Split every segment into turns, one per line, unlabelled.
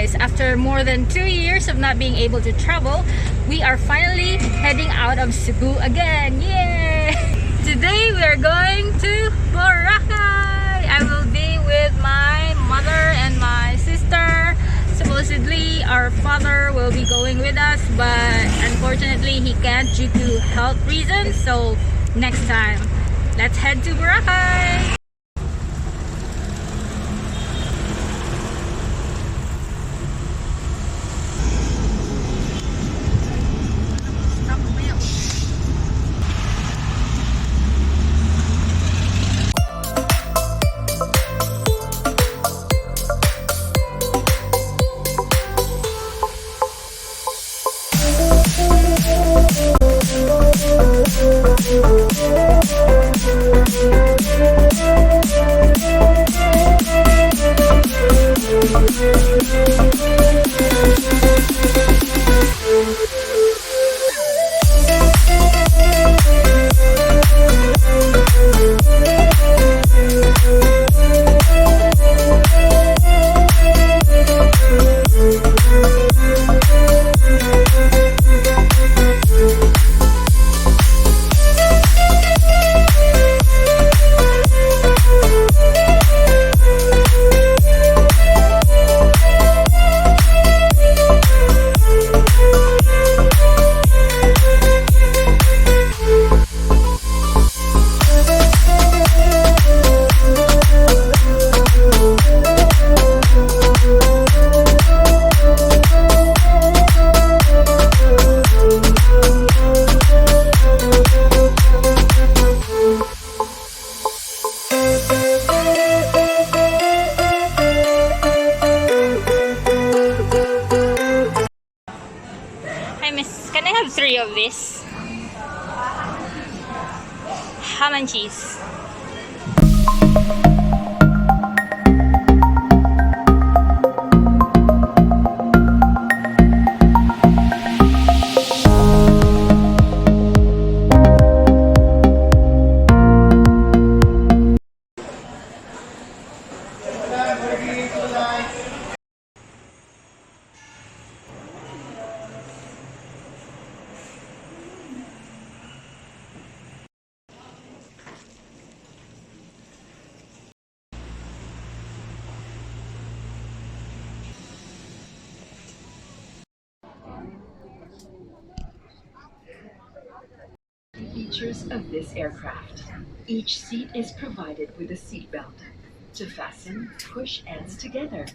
guys, after more than 2 years of not being able to travel, we are finally heading out of Cebu again. Yay! Today we are going to Boracay. I will be with my mother and my sister. Supposedly our father will be going with us, but unfortunately he can't due to health reasons, so next time. Let's head to Boracay. Can I have 3 of this? Ham and cheese.
Features of this aircraft. Each seat is provided with a seat belt. To fasten, push ends together.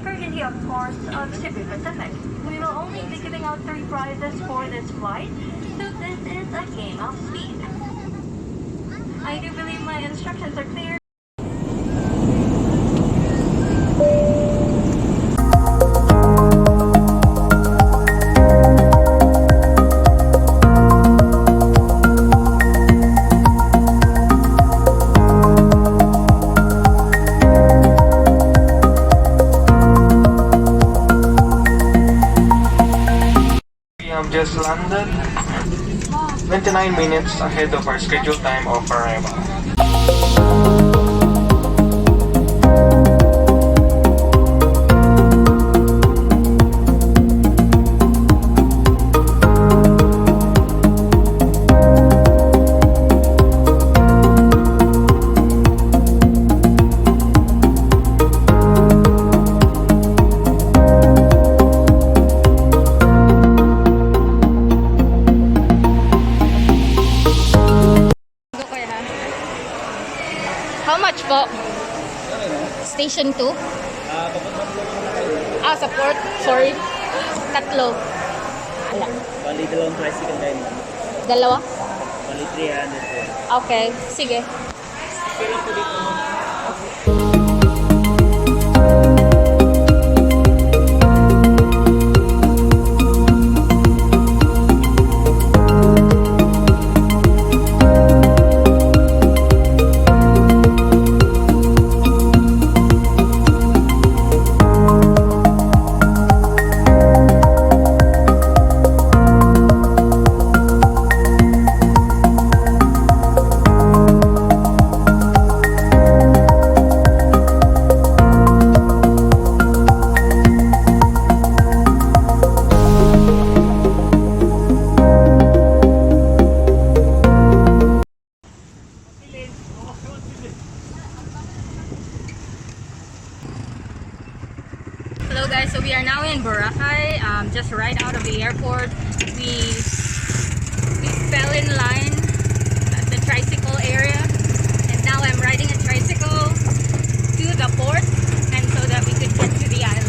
Courtesy of course of Cebu Pacific. We will only be giving out 3 prizes for this flight, so this is a game of speed. I do believe my instructions are clear.
Just landed 29 minutes ahead of our scheduled time of arrival.
How much po? Station 2? Sa port. Sorry. 3. Wala.
Bali, 2 tricycle tayo.
2?
Bali, 300 po.
Okay. Sige.
Pero po dito.
airport, we fell in line at the tricycle area, and now I'm riding a tricycle to the port, and so that we could get to the island.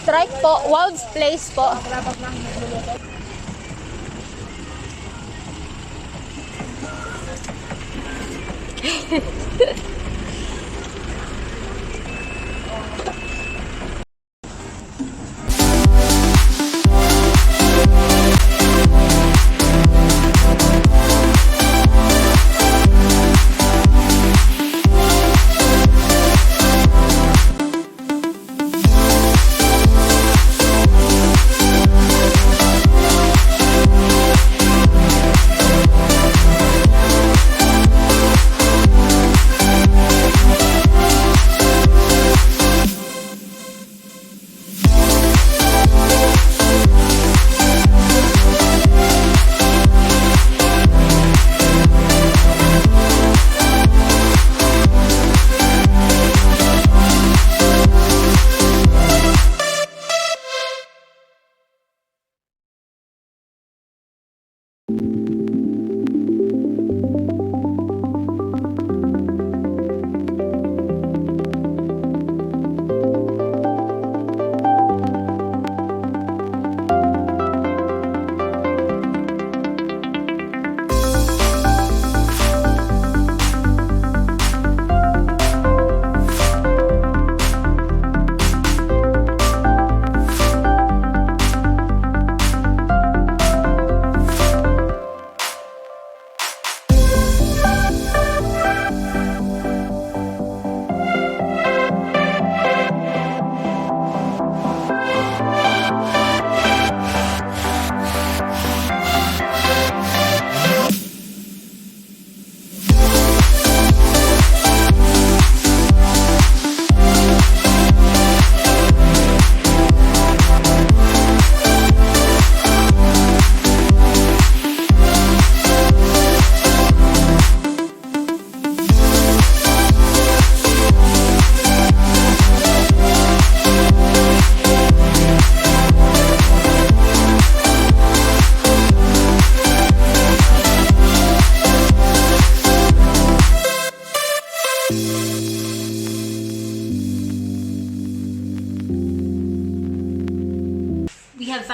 Strike po, Wald's Place po.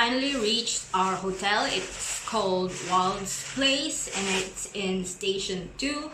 finally reached our hotel. It's called Wald's Place and it's in Station 2.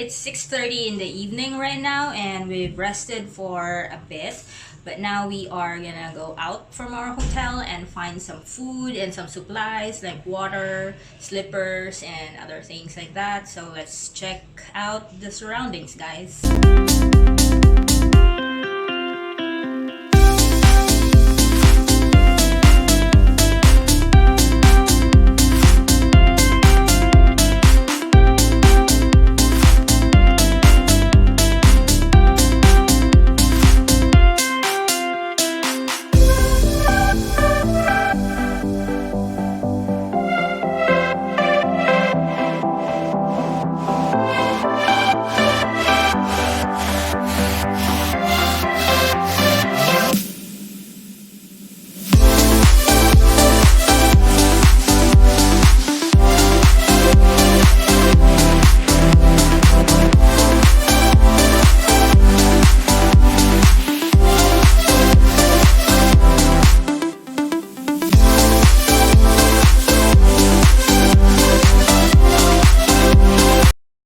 It's 6:30 in the evening right now and we've rested for a bit, but now we are gonna go out from our hotel and find some food and some supplies like water, slippers, and other things like that. So let's check out the surroundings, guys.